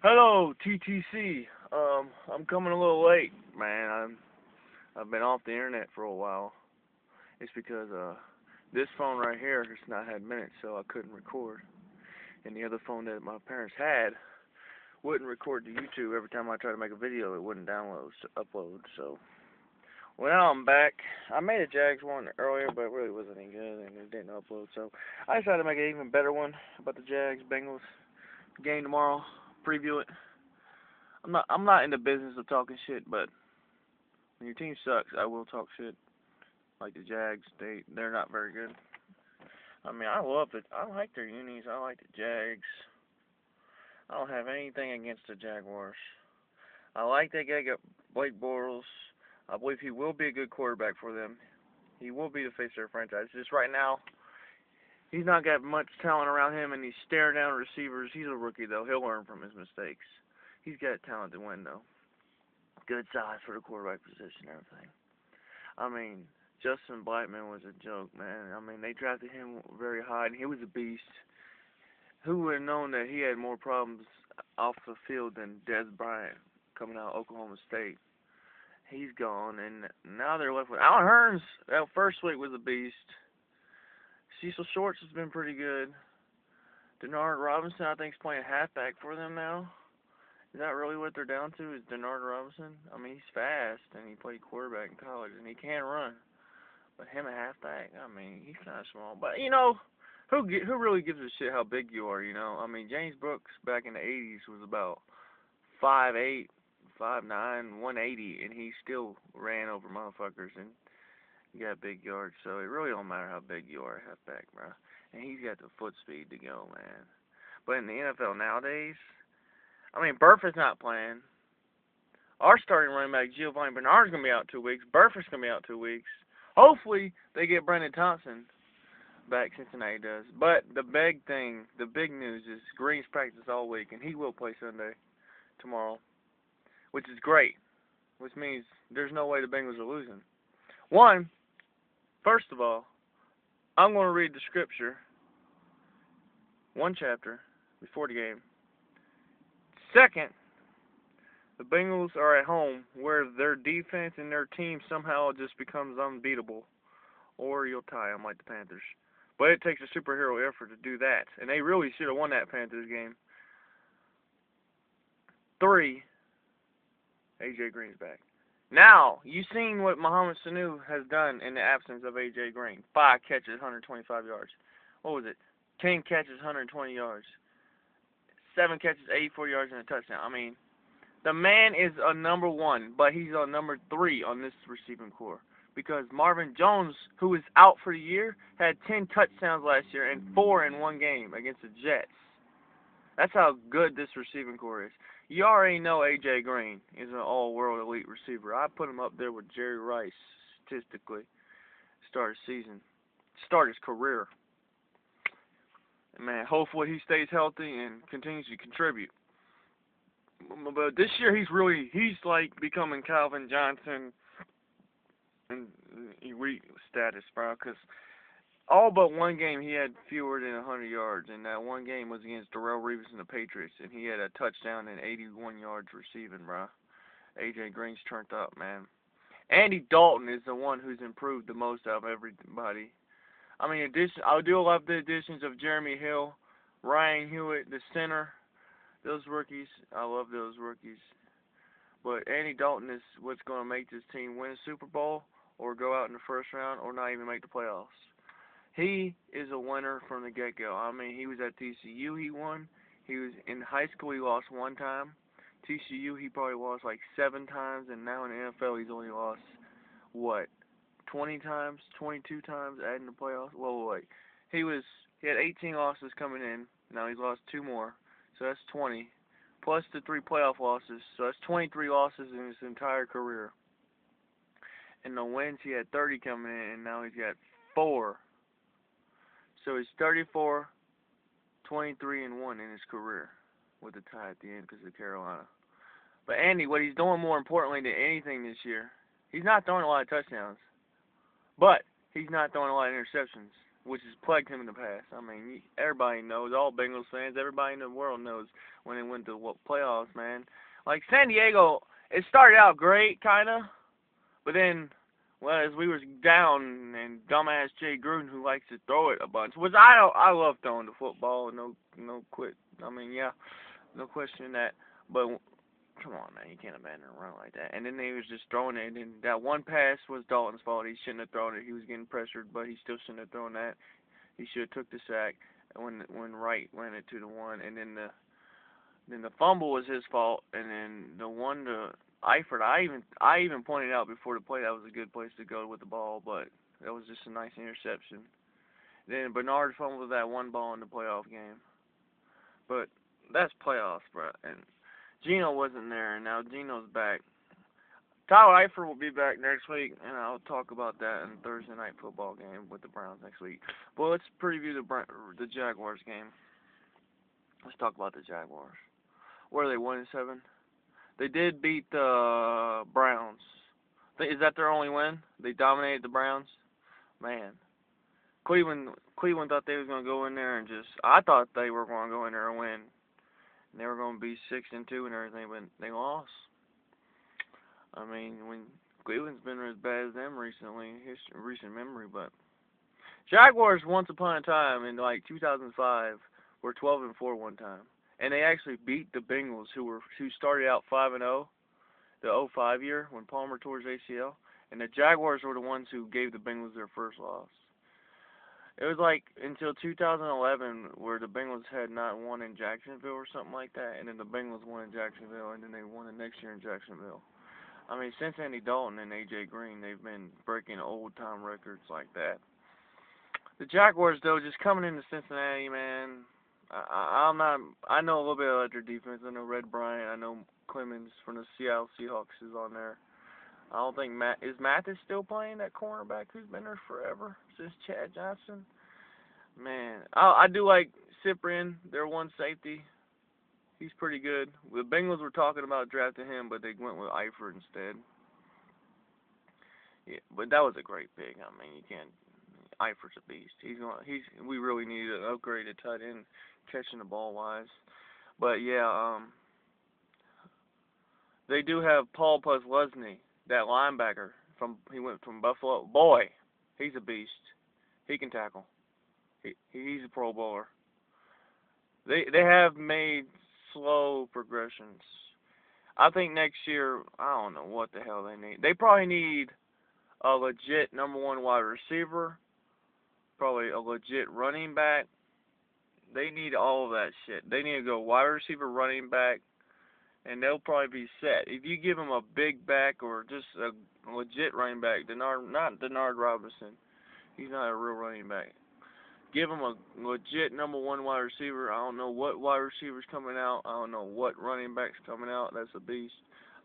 Hello, TTC. I'm coming a little late, man. I've been off the internet for a while. It's because this phone right here has not had minutes, so I couldn't record. And the other phone that my parents had wouldn't record to YouTube. Every time I tried to make a video, it wouldn't download, upload. So, well, now I'm back. I made a Jags one earlier, but it really wasn't any good, and it didn't upload. So I decided to make an even better one about the Jags Bengals game tomorrow. Preview it. I'm not in the business of talking shit, but when your team sucks, I will talk shit. Like the Jags, they're not very good. I mean, I love it. I like their unis. I like the Jags. I don't have anything against the Jaguars. I like they get Blake Bortles. I believe he will be a good quarterback for them. He will be the face of their franchise. Just right now, he's not got much talent around him, and he's staring down receivers. He's a rookie though. He'll learn from his mistakes. He's got talent to win though. Good size for the quarterback position and everything. I mean, Justin Blackman was a joke, man. I mean, they drafted him very high, and he was a beast. Who would have known that he had more problems off the field than Des Bryant coming out of Oklahoma State? He's gone, and now they're left with Allen Hurns. That first week was a beast. Cecil Shorts has been pretty good. Denard Robinson, I think, is playing halfback for them now. Is that really what they're down to? Is Denard Robinson? I mean, he's fast, and he played quarterback in college, and he can run. But him a halfback, I mean, he's kind of small. But who really gives a shit how big you are? I mean, James Brooks back in the '80s was about 5'8", 5'9", 180, and he still ran over motherfuckers and he got big yards. So it really don't matter how big you are, halfback, bro. And he's got the foot speed to go, man. But in the NFL nowadays, I mean, Burford's not playing. Our starting running back, Giovanni Bernard's going to be out 2 weeks. Burford's going to be out 2 weeks. Hopefully, they get Brendan Thompson back, Cincinnati does. But the big news is Green's practice all week, and he will play Sunday, tomorrow, which is great, which means there's no way the Bengals are losing. First of all, I'm going to read the scripture, one chapter, before the game. Second, the Bengals are at home where their defense and their team somehow just becomes unbeatable. Or you'll tie them like the Panthers. But it takes a superhero effort to do that. And they really should have won that Panthers game. 3, A.J. Green's back. Now, you've seen what Mohamed Sanu has done in the absence of A.J. Green. 5 catches, 125 yards. What was it? 10 catches, 120 yards. 7 catches, 84 yards, and a touchdown. I mean, the man is a number 1, but he's a number 3 on this receiving core. Because Marvin Jones, who is out for the year, had 10 touchdowns last year and 4 in one game against the Jets. That's how good this receiving core is. You already know A.J. Green is an all-world elite receiver. I put him up there with Jerry Rice, statistically, start his career. And man, hopefully he stays healthy and continues to contribute. But this year he's like becoming Calvin Johnson and elite status, bro, because all but one game he had fewer than 100 yards, and that one game was against Darrelle Revis and the Patriots, and he had a touchdown and 81 yards receiving, bro. A.J. Green's turned up, man. Andy Dalton is the one who's improved the most out of everybody. I mean, I do love the additions of Jeremy Hill, Ryan Hewitt, the center, those rookies. I love those rookies. But Andy Dalton is what's going to make this team win a Super Bowl or go out in the first round or not even make the playoffs. He is a winner from the get-go. I mean, he was at TCU, he won. He was in high school, he lost 1 time. TCU, he probably lost like 7 times, and now in the NFL, he's only lost, 20 times, 22 times, adding the playoffs? Wait. He had 18 losses coming in. Now he's lost 2 more, so that's 20. Plus the 3 playoff losses, so that's 23 losses in his entire career. And the wins, he had 30 coming in, and now he's got 4. So he's 34, 23, and 1 in his career with a tie at the end because of Carolina. But Andy, what he's doing more importantly than anything this year, he's not throwing a lot of touchdowns, but he's not throwing a lot of interceptions, which has plagued him in the past. I mean, everybody knows, all Bengals fans, everybody in the world knows when they went to what playoffs, man. Like San Diego, it started out great, kind of, but then, well, as we was down, and dumbass Jay Gruden, who likes to throw it a bunch, which I love throwing the football, no quit. I mean, yeah, no question in that, but come on, man, you can't abandon a run like that. And then they was just throwing it, and that one pass was Dalton's fault. He shouldn't have thrown it. He was getting pressured, but he still shouldn't have thrown that. He should have took the sack when Wright ran it to the one, and then the fumble was his fault, and then the one to Eifert, I even pointed out before the play that was a good place to go with the ball, but that was just a nice interception. Then Bernard fumbled that one ball in the playoff game, but that's playoffs, bro. And Geno wasn't there, and now Geno's back. Tyler Eifert will be back next week, and I'll talk about that in the Thursday night football game with the Browns next week. But let's preview the Jaguars game. Let's talk about the Jaguars. Where are they, 1-7? They did beat the Browns. Is that their only win? They dominated the Browns? Man. Cleveland thought they was going to go in there and I thought they were going to go in there and win. And they were going to be 6-2 and everything, but they lost. I mean, when Cleveland's been as bad as them recently, recent memory, but Jaguars once upon a time in like 2005 were 12-4 one time, and they actually beat the Bengals, who started out 5-0, the 05 year when Palmer tore his ACL, and the Jaguars were the ones who gave the Bengals their first loss. It was like until 2011 where the Bengals had not won in Jacksonville or something like that, and then the Bengals won in Jacksonville, and then they won the next year in Jacksonville. I mean, since Andy Dalton and A.J. Green, they've been breaking old-time records like that. The Jaguars, though, just coming into Cincinnati, man, I know a little bit about their defense. I know Red Bryant. I know Clemens from the Seattle Seahawks is on there. I don't think Mathis still playing, that cornerback who's been there forever, since Chad Johnson? Man, I do like Cyprian, their one safety. He's pretty good. The Bengals were talking about drafting him, but they went with Eifert instead. Yeah, but that was a great pick. I mean, you can't. Eifert's a beast. We really need an upgraded tight end catching the ball wise. But yeah, they do have Paul Posluszny, that linebacker he went from Buffalo. Boy, he's a beast. He can tackle. He's a Pro Bowler. They have made slow progressions. I think next year, I don't know what the hell they need. They probably need a legit number one wide receiver, probably a legit running back. They need all of that shit. They need to go wide receiver, running back, and they'll probably be set. If you give them a big back or just a legit running back, not Denard Robinson, he's not a real running back. Give him a legit number one wide receiver. I don't know what wide receiver's coming out. I don't know what running back's coming out. That's a beast.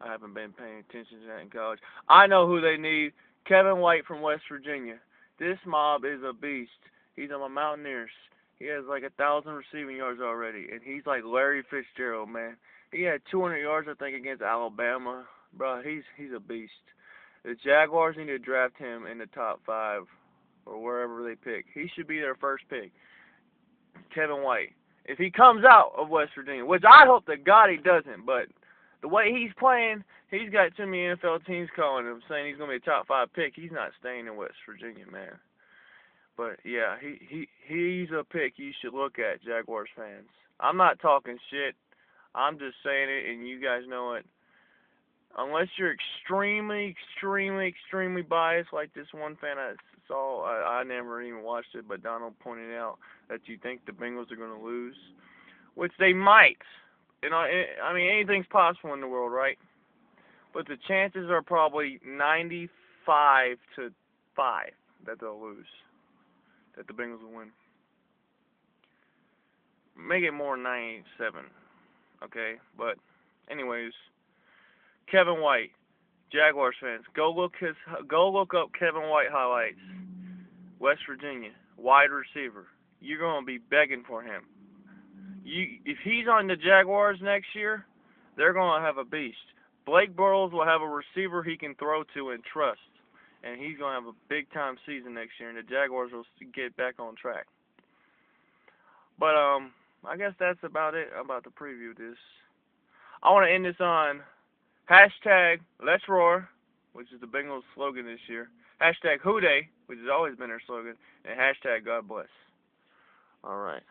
I haven't been paying attention to that in college. I know who they need. Kevin White from West Virginia. This mob is a beast. He's on the Mountaineers. He has like 1,000 receiving yards already, and he's like Larry Fitzgerald, man. He had 200 yards, I think, against Alabama. Bro, he's a beast. The Jaguars need to draft him in the top 5 or wherever they pick. He should be their first pick. Kevin White. If he comes out of West Virginia, which I hope to God he doesn't, but the way he's playing, he's got too many NFL teams calling him, saying he's going to be a top 5 pick. He's not staying in West Virginia, man. But, yeah, he's a pick you should look at, Jaguars fans. I'm not talking shit. I'm just saying it, and you guys know it. Unless you're extremely, extremely, extremely biased, like this one fan I saw, I never even watched it, but Donald pointed out that you think the Bengals are going to lose, which they might. You know, I mean, anything's possible in the world, right? But the chances are probably 95-5 that they'll lose, that the Bengals will win. Make it more 97, okay? But, anyways, Kevin White, Jaguars fans, go look up Kevin White highlights. West Virginia, wide receiver. You're going to be begging for him. If he's on the Jaguars next year, they're going to have a beast. Blake Bortles will have a receiver he can throw to and trust. and he's going to have a big-time season next year, and the Jaguars will get back on track. But, I guess that's about it about the preview of this. I want to end this on hashtag Let's Roar, which is the Bengals slogan this year. Hashtag Hoo Day, which has always been their slogan. And hashtag God Bless. All right.